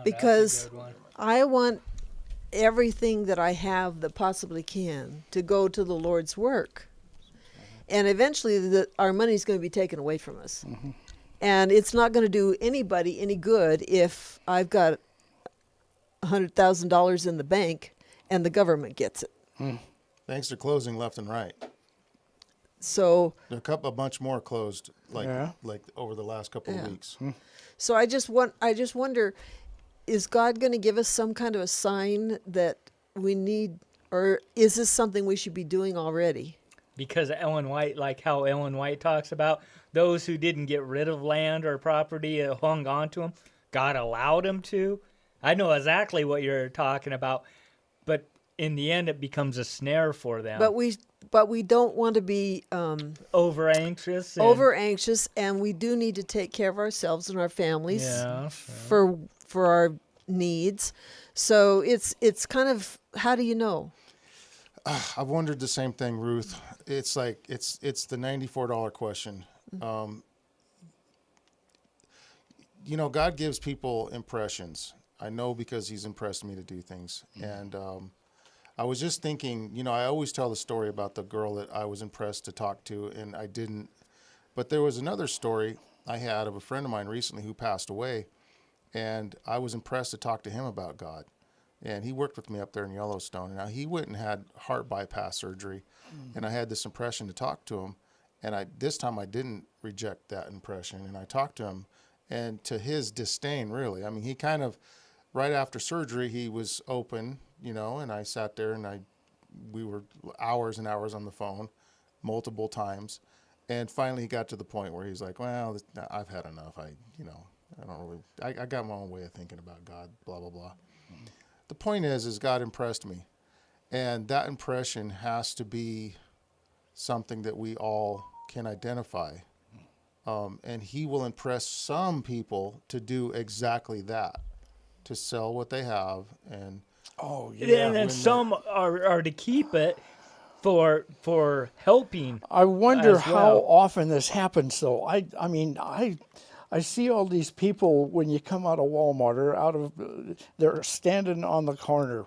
because that's a good one. I want everything that I have that possibly can to go to the Lord's work. And eventually our money is going to be taken away from us. Mm-hmm. And it's not going to do anybody any good if I've got $100,000 in the bank and the government gets it. Banks are closing left and right. So There are a bunch more closed, like over the last couple of weeks. so I just wonder, is God going to give us some kind of a sign that we need, or is this something we should be doing already? Because Ellen White, like how Ellen White talks about, those who didn't get rid of land or property hung on to them, God allowed them to. I know exactly what you're talking about, but in the end, it becomes a snare for them. But we don't want to be over anxious. And we do need to take care of ourselves and our families Yeah, for our needs. So it's kind of, how do you know? I've wondered the same thing, Ruth. It's like it's the $94 question. God gives people impressions. I know because He's impressed me to do things. And I was just thinking, I always tell the story about the girl that I was impressed to talk to, and I didn't. But there was another story I had of a friend of mine recently who passed away, and I was impressed to talk to him about God. And he worked with me up there in Yellowstone. Now, he went and had heart bypass surgery, and I had this impression to talk to him. And this time I didn't reject that impression, and I talked to him, and to his disdain, really. I mean, he kind of, right after surgery, he was open, and I sat there, and we were hours and hours on the phone, multiple times. And finally he got to the point where he's like, well, I've had enough. I don't really, I got my own way of thinking about God, blah, blah, blah. The point is God impressed me, and that impression has to be something that we all can identify, and He will impress some people to do exactly that, to sell what they have, and and some are to keep it for helping. I wonder as well. how often this happens, though. I mean, I see all these people when you come out of Walmart or they're standing on the corner.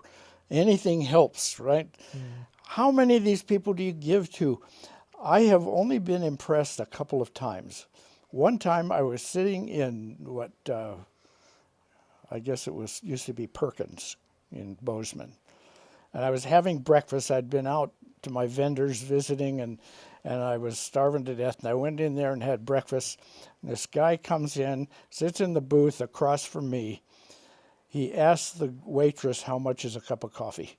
Anything helps, right? How many of these people do you give to? I have only been impressed a couple of times. One time I was sitting in what I guess it used to be Perkins in Bozeman, and I was having breakfast. I'd been out to my vendors visiting, and I was starving to death, and I went in there and had breakfast. And this guy comes in, sits in the booth across from me. He asks the waitress how much is a cup of coffee.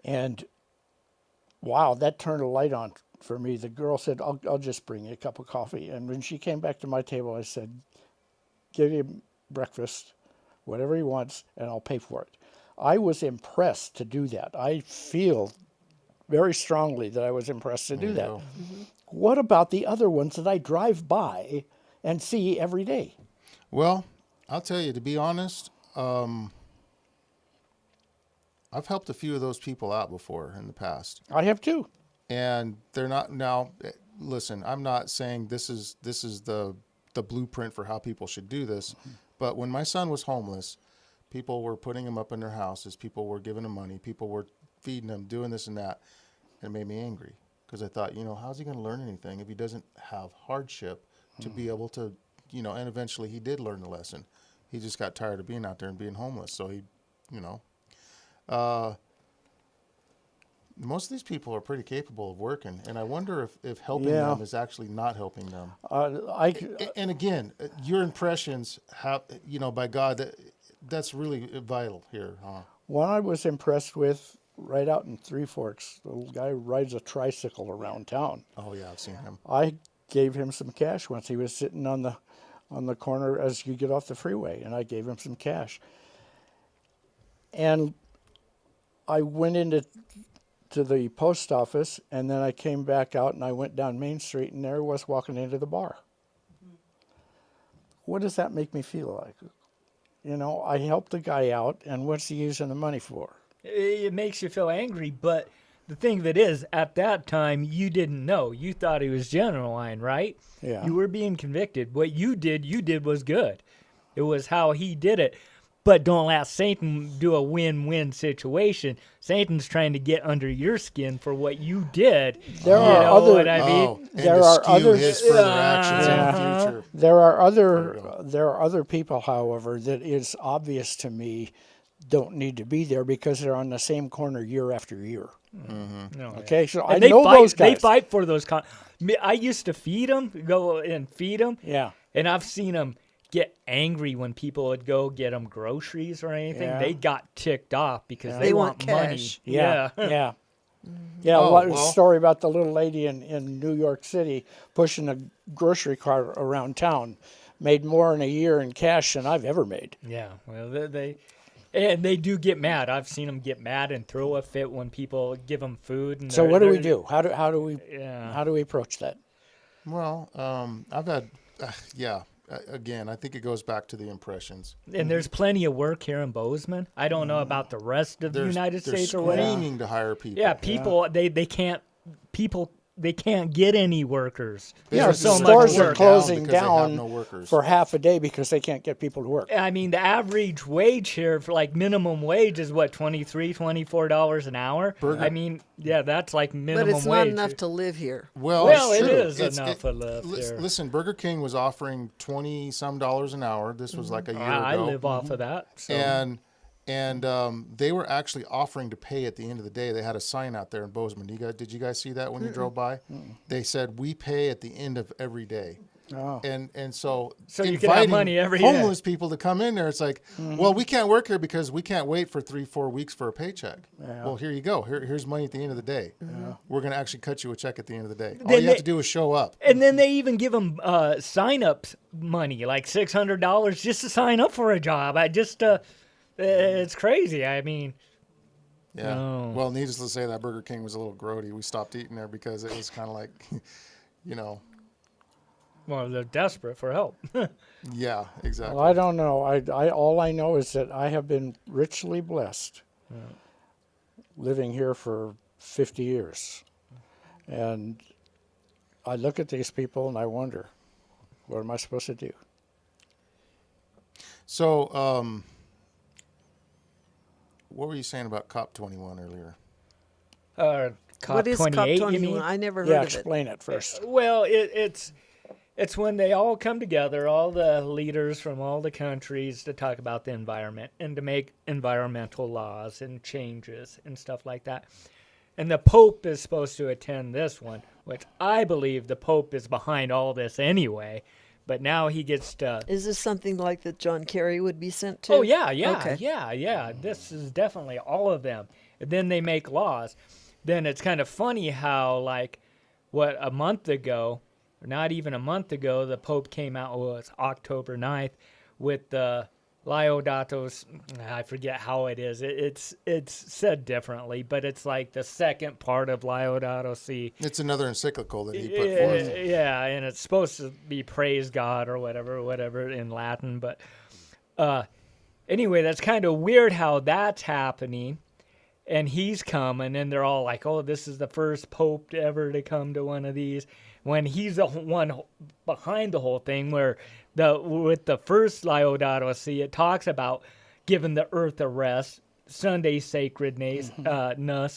And wow, that turned a light on for me. The girl said, I'll just bring you a cup of coffee. And when she came back to my table, I said, give him breakfast, whatever he wants, and I'll pay for it. I was impressed to do that. I feel very strongly that I was impressed to do that. What about the other ones that I drive by and see every day? Well, I'll tell you, to be honest, I've helped a few of those people out before in the past. I have too. And they're not now. Listen, I'm not saying this is the blueprint for how people should do this. But when my son was homeless, people were putting him up in their houses. People were giving him money. People were feeding him, doing this and that. And it made me angry because I thought, how's he going to learn anything if he doesn't have hardship to be able to, and eventually he did learn the lesson. He just got tired of being out there and being homeless. So he, most of these people are pretty capable of working. And I wonder if helping them is actually not helping them. And again, your impressions have, by God, that's really vital here, huh? One I was impressed with right out in Three Forks, the little guy rides a tricycle around town. Oh yeah, I've seen him. I gave him some cash once. He was sitting on the corner as you get off the freeway, and I gave him some cash. And I went into the post office, and then I came back out, and I went down Main Street, and there he was walking into the bar. What does that make me feel like? I helped the guy out, and what's he using the money for? It makes you feel angry, but the thing that is, at that time, you didn't know. You thought he was genuine, right? Yeah. You were being convicted. What you did was good. It was how he did it. But don't let Satan do a win-win situation. Satan's trying to get under your skin for what you did. There you are know other- what I mean? Oh, and There to are skew others- his further actions in the future. There are other people, however, that is obvious to me don't need to be there because they're on the same corner year after year. No, Okay, so And I know fight, those guys. They fight for those. I used to feed them, go and feed them. Yeah. And I've seen them get angry when people would go get them groceries or anything. Yeah. They got ticked off because They they want want money. cash. Yeah. Yeah. Oh, well. Story about the little lady in New York City pushing a grocery cart around town. Made more in a year in cash than I've ever made. Yeah, well, they do get mad. I've seen them get mad and throw a fit when people give them food. And So what do we do? How do we approach that? Well, I've had, again, I think it goes back to the impressions. And there's plenty of work here in Bozeman. I don't know about the rest of the United States they're or whatever. screaming to hire people. Yeah, people they can't get any workers. Yeah, There's so much stores are work. closing because they have down no workers. for half a day because they can't get people to work. I mean, the average wage here for like minimum wage is what, $24 an hour. I mean, yeah, that's like minimum But it's wage. not enough to live here. Well, Well, it's it true. is enough to live here. Listen, Burger King was offering $20-some an hour. This was like a year ago. I live off of that. So. And they were actually offering to pay at the end of the day. They had a sign out there in Bozeman. Did you guys see that when you drove by? They said, "We pay at the end of every day." Oh. And so you can have money every day. homeless people to come in there. It's like, well, we can't work here because we can't wait for 3-4 weeks for a paycheck. Well, here you go. Here's money at the end of the day. We're going to actually cut you a check at the end of the day. All you have to do is show up. And then they even give them sign-up money, like $600 just to sign up for a job. It's crazy. I mean, Yeah. No. Well, needless to say, that Burger King was a little grody. We stopped eating there because it was kind of like, well, they're desperate for help. yeah, exactly. Well, I don't know. I all I know is that I have been richly blessed living here for 50 years. And I look at these people and I wonder, what am I supposed to do? So, what were you saying about COP21 earlier? What is COP28, you COP21? mean? I never heard Yeah, of it. explain it first. Well, it's when they all come together, all the leaders from all the countries, to talk about the environment and to make environmental laws and changes and stuff like that. And the Pope is supposed to attend this one, which I believe the Pope is behind all this anyway. But now he gets to. Is this something like that John Kerry would be sent to? Oh yeah. Okay. Yeah. This is definitely all of them. And then they make laws. Then it's kind of funny how, like, a month ago, or not even a month ago, the Pope came out. Well, it's October 9th with the Laudatos. I forget how it is. It's said differently, but it's like the second part of Laudato Si. It's another encyclical that he put forth. Yeah, and it's supposed to be praise God or whatever in Latin. But anyway, that's kind of weird how that's happening. And he's coming, and they're all like, oh, this is the first Pope ever to come to one of these. When he's the one behind the whole thing, where with the first Laudato Si, it talks about giving the earth a rest, Sunday sacredness,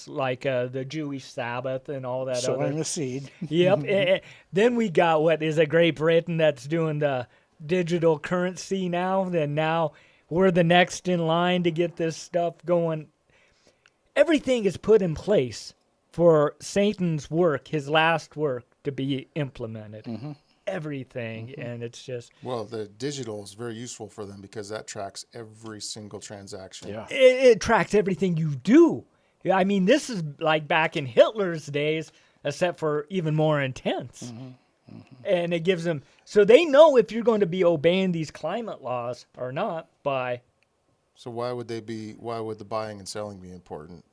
like the Jewish Sabbath and all that. Sowing the seed. Yep. And then we got what is it, Great Britain that's doing the digital currency now. Then now we're the next in line to get this stuff going. Everything is put in place for Satan's work, his last work, to be implemented. Everything. And it's just... Well, the digital is very useful for them because that tracks every single transaction. Yeah. It tracks everything you do. I mean, this is like back in Hitler's days, except for even more intense. And it gives them... So they know if you're going to be obeying these climate laws or not by... So why would the buying and selling be important?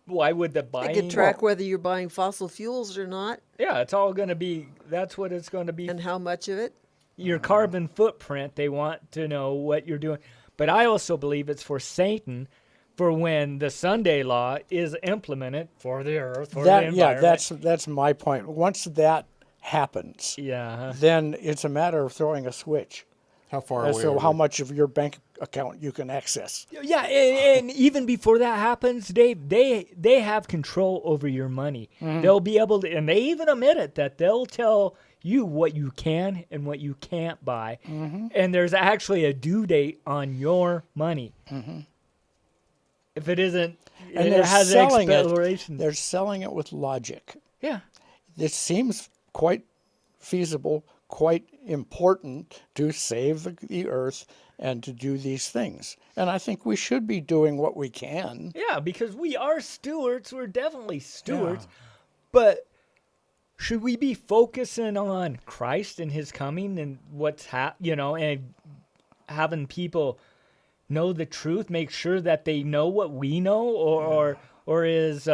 Why would the They buying... could track whether you're buying fossil fuels or not Yeah, it's all going to be... That's what it's going to be. and how much of it. Your carbon footprint, they want to know what you're doing. But I also believe it's for Satan, for when the Sunday law is implemented for the earth, for the environment. That's my point. Once that happens, Yeah. then it's a matter of throwing a switch How far as away? to are how we? much of your bank account you can access. Yeah, and even before that happens, Dave, they have control over your money. They'll be able to, and they even admit it, that they'll tell you what you can and what you can't buy. And there's actually a due date on your money. If it isn't, And it they're has selling it. expiration. They're selling it with logic. Yeah. It seems quite feasible, quite important to save the earth and to do these things. And I think we should be doing what we can. Yeah, because we are stewards. We're definitely stewards. But should we be focusing on Christ and his coming and what's and having people know the truth, make sure that they know what we know, or is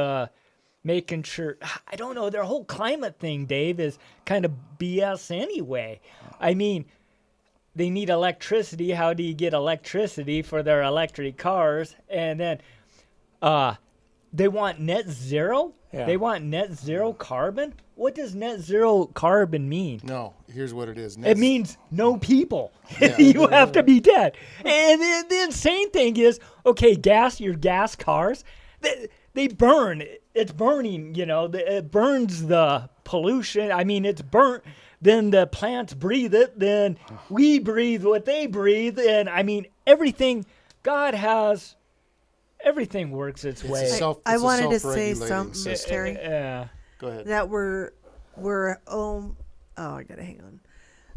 making sure, I don't know, their whole climate thing, Dave, is kind of BS anyway. I mean, they need electricity. How do you get electricity for their electric cars? And then they want net zero. Yeah. They want net zero carbon. What does net zero carbon mean? No, here's what it is. It means no people. Yeah. You have to be dead. And the insane thing is, okay, your gas cars, they burn. It's burning, it burns the pollution. I mean, it's burnt. Then the plants breathe it. Then we breathe what they breathe. And I mean, everything everything works its way. I wanted to say self-regulating something, system. Terry, Go ahead. that we're I gotta hang on.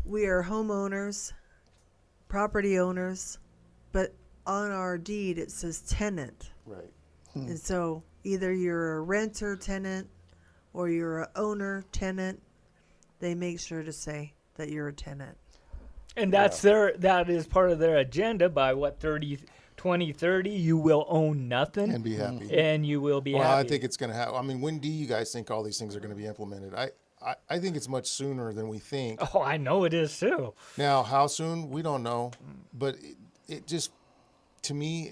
We are homeowners, property owners, but on our deed it says tenant. Right. And so either you're a renter tenant or you're a owner tenant. They make sure to say that you're a tenant. And that is part of their agenda. By 2030, you will own nothing And be happy. and you will be Well, happy. I think it's going to happen. I mean, when do you guys think all these things are going to be implemented? I think it's much sooner than we think. Oh, I know it is too. Now, how soon? We don't know. But it just, to me,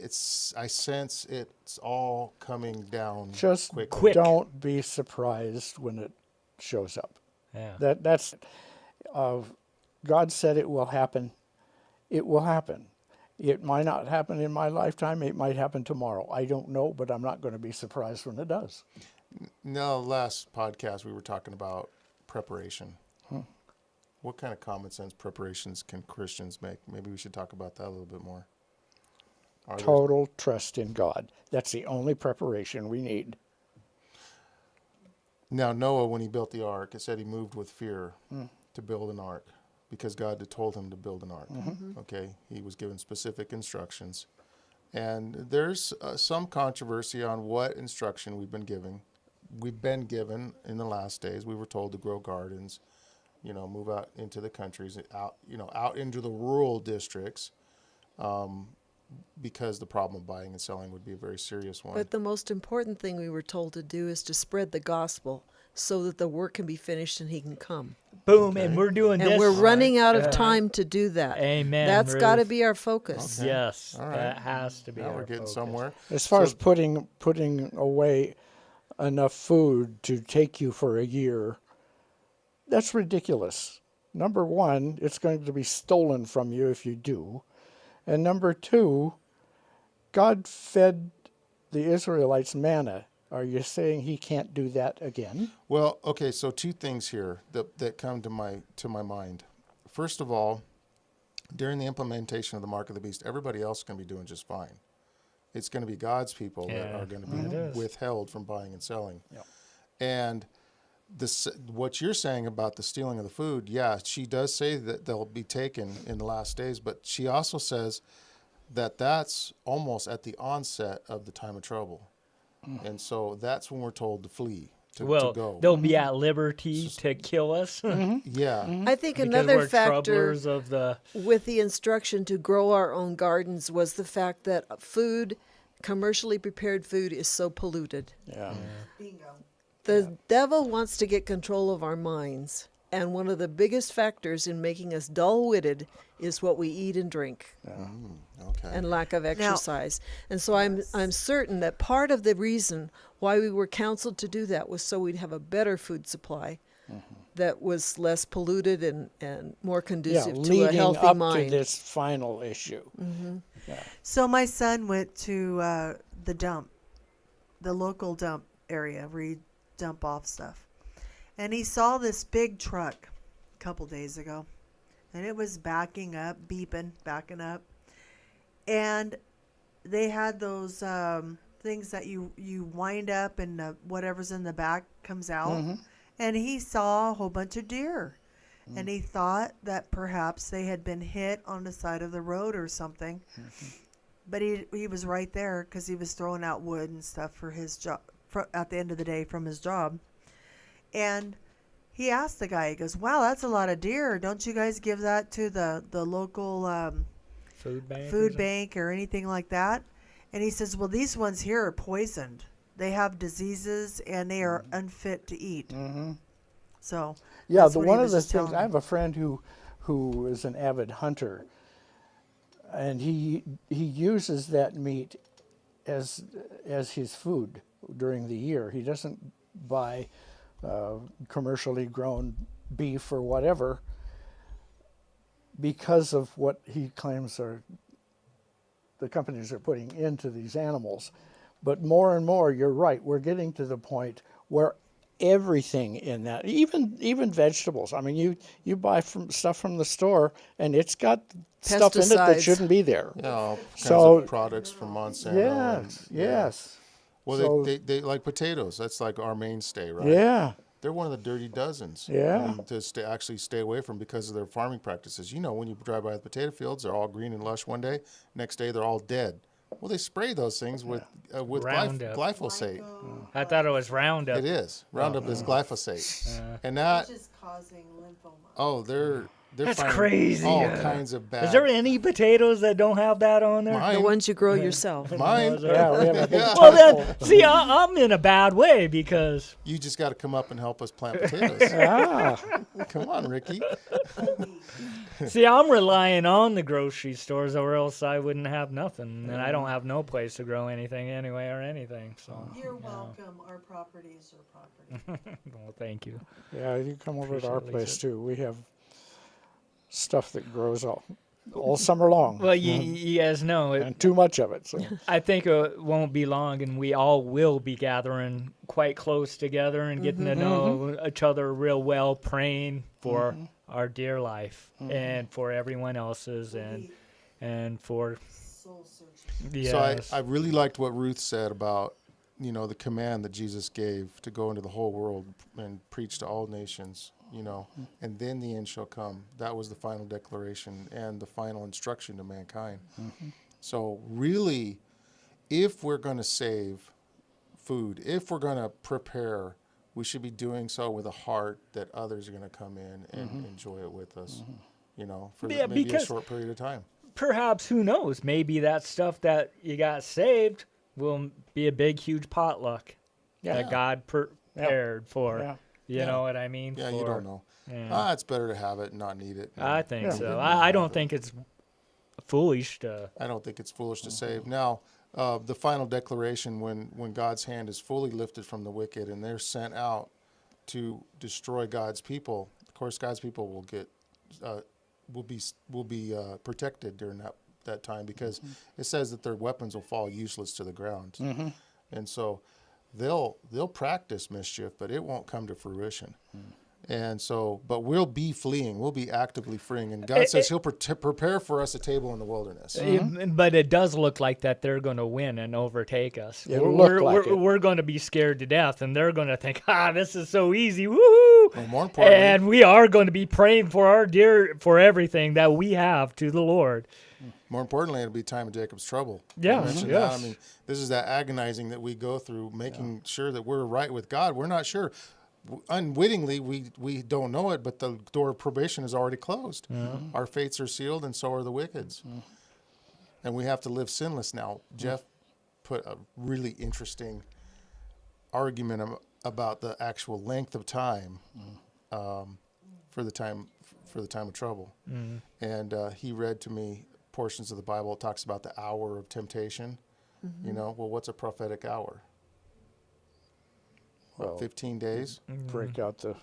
I sense it's all coming down Just quickly. don't be surprised when it shows up. Yeah. That's God said it will happen. It will happen. It might not happen in my lifetime. It might happen tomorrow. I don't know, but I'm not going to be surprised when it does. No, last podcast we were talking about preparation. What kind of common sense preparations can Christians make? Maybe we should talk about that a little bit more. Are there- Total trust in God. That's the only preparation we need. Now, Noah, when he built the ark, it said he moved with fear to build an ark because God had told him to build an ark. Okay, he was given specific instructions. And there's some controversy on what instruction we've been given. We've been given in the last days. We were told to grow gardens, move out into the countries, out into the rural districts, because the problem of buying and selling would be a very serious one. But the most important thing we were told to do is to spread the gospel so that the work can be finished and he can come. Boom, and we're doing this. And we're running out of time to do that. Amen, That's got to Ruth. be our focus. Yes, All right. that has to be now our we're getting focus. somewhere. As far as putting away enough food to take you for a year, that's ridiculous. Number one, it's going to be stolen from you if you do. And number two, God fed the Israelites manna. Are you saying he can't do that again? Well, okay, so two things here that come to my mind. First of all, during the implementation of the mark of the beast, everybody else is going to be doing just fine. It's going to be God's people that are going to be withheld from buying and selling. Yep. And what you're saying about the stealing of the food, yeah, she does say that they'll be taken in the last days, but she also says that that's almost at the onset of the time of trouble. And so that's when we're told to flee, to go. They'll be at liberty to kill us Yeah. I think because another we're factor troublers of the. with the instruction to grow our own gardens was the fact that food, commercially prepared food, is so polluted. Yeah. The devil wants to get control of our minds. And one of the biggest factors in making us dull-witted is what we eat and drink Okay. and lack of exercise. And so I'm certain that part of the reason why we were counseled to do that was so we'd have a better food supply that was less polluted and more Yeah, conducive to a leading healthy up mind. to this final issue. So my son went to the dump, the local dump area where you dump off stuff. And he saw this big truck a couple days ago. And it was backing up, beeping, backing up. And they had those things that you wind up and whatever's in the back comes out. And he saw a whole bunch of deer. And he thought that perhaps they had been hit on the side of the road or something. But he was right there because he was throwing out wood and stuff for his job at the end of the day from his job. And he asked the guy, he goes, "Wow, that's a lot of deer. Don't you guys give that to the local food bank or anything like that?" And he says, "Well, these ones here are poisoned. They have diseases and they are unfit to eat." So Yeah, that's what he one of was the just things, telling I me. have a friend who is an avid hunter, and he uses that meat as his food during the year. He doesn't buy commercially grown beef or whatever because of what he claims are the companies are putting into these animals. But more and more, you're right, we're getting to the point where everything in that, even vegetables. I mean, you buy stuff from the store, and it's got stuff in it that Pesticides. shouldn't be there. Yeah, all kinds So- of products from Monsanto. Yes, and, yeah. yes. Well, So- they like potatoes. That's like our mainstay, right? Yeah, They're one of the dirty dozens. Yeah. To actually stay away from because of their farming practices. You know, when you drive by the potato fields, they're all green and lush one day. Next day, they're all dead. Well, they spray those things with Roundup. glyphosate. I thought it was Roundup. It is. Roundup is glyphosate. And Which that, is causing lymphoma. oh, they're That's finding crazy. all kinds of bad. Is there any potatoes that don't have that on there? The Mine, ones you grow yourself. mine. yeah, we have a big Well, then, see, I'm in a bad way because You just got to come up and help us plant potatoes. ah, Come on, Ricky. see, I'm relying on the grocery stores, or else I wouldn't have nothing, and I don't have no place to grow anything anyway or anything. So, You're welcome. Our property is your property. well, thank you. yeah, you come over to our Appreciate it, place too. We have stuff that grows all summer long. Well, you guys know, and too much of it. So I think it won't be long, and we all will be gathering quite close together and getting to know each other real well, praying for our dear life and for everyone else's and for Soul searching. yes. So I really liked what Ruth said about, you know, the command that Jesus gave to go into the whole world and preach to all nations, you know, and then the end shall come. That was the final declaration and the final instruction to mankind. So really, if we're going to save food, if we're going to prepare, we should be doing so with a heart that others are going to come in and enjoy it with us, you know, for Yeah, maybe a because- short period of time. Perhaps, who knows? Maybe that stuff that you got saved will be a big, huge potluck that God prepared for. yeah. You Yeah. know what I mean? Yeah, you don't know. Yeah. It's better to have it and not need it. I think Yeah. so. I don't think it's foolish to. I don't think it's foolish to save. Now, the final declaration, when God's hand is fully lifted from the wicked and they're sent out to destroy God's people, of course, God's people will get will be protected during that time because it says that their weapons will fall useless to the ground, and so they'll practice mischief, but it won't come to fruition. And so, but we'll be fleeing. We'll be actively freeing. And God says He'll prepare for us a table in the wilderness. But it does look like that they're going to win and overtake us. It'll look like it. We're going to be scared to death, and they're going to think, this is so easy, woohoo! And more importantly, And we are going to be praying for everything that we have to the Lord. more importantly, it'll be time of Jacob's trouble. Yes, You mentioned yes. that. I mean, this is that agonizing that we go through, making sure that we're right with God. We're not sure. Unwittingly, we don't know it, but the door of probation is already closed. Our fates are sealed, and so are the wicked's. And we have to live sinless now. Jeff put a really interesting argument about the actual length of time for the time of trouble. And he read to me portions of the Bible. It talks about the hour of temptation. You know, well, what's a prophetic hour? Well, 15 days, break out the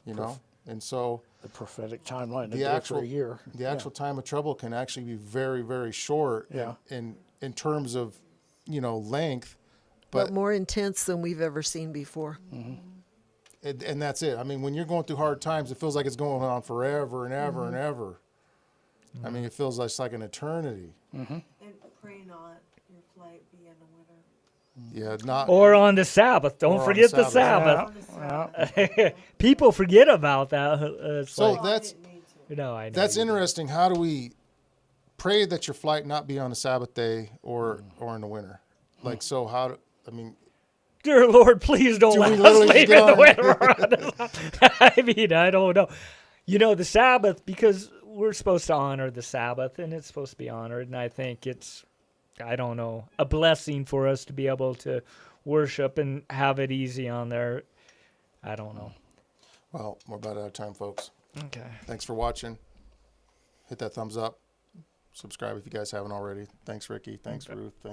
you know? And so The prophetic timeline to the do it for actual a year. the actual time of trouble can actually be very, very short. Yeah. In terms of, length, but more intense than we've ever seen before. and that's it. I mean, when you're going through hard times, it feels like it's going on forever and ever and ever. I mean, it feels like an eternity. And pray not your flight be in the winter. Yeah, not Or on the Sabbath. Don't Or on forget the the Sabbath. Sabbath. People forget about that. It's So like, that's I know. that's you do. interesting. How do we pray that your flight not be on a Sabbath day or in the winter? Like, so how do, I mean, Dear Lord, please don't Do we let us literally leave just in the go winter. I mean, I don't know. The Sabbath, because we're supposed to honor the Sabbath, and it's supposed to be honored, and I think it's, I don't know, a blessing for us to be able to worship and have it easy on there. I don't know. well, we're about out of time, folks. Okay. Thanks for watching. Hit that thumbs up. Subscribe if you guys haven't already. Thanks, Ricky. Thanks, Ruth. Thanks, Dave.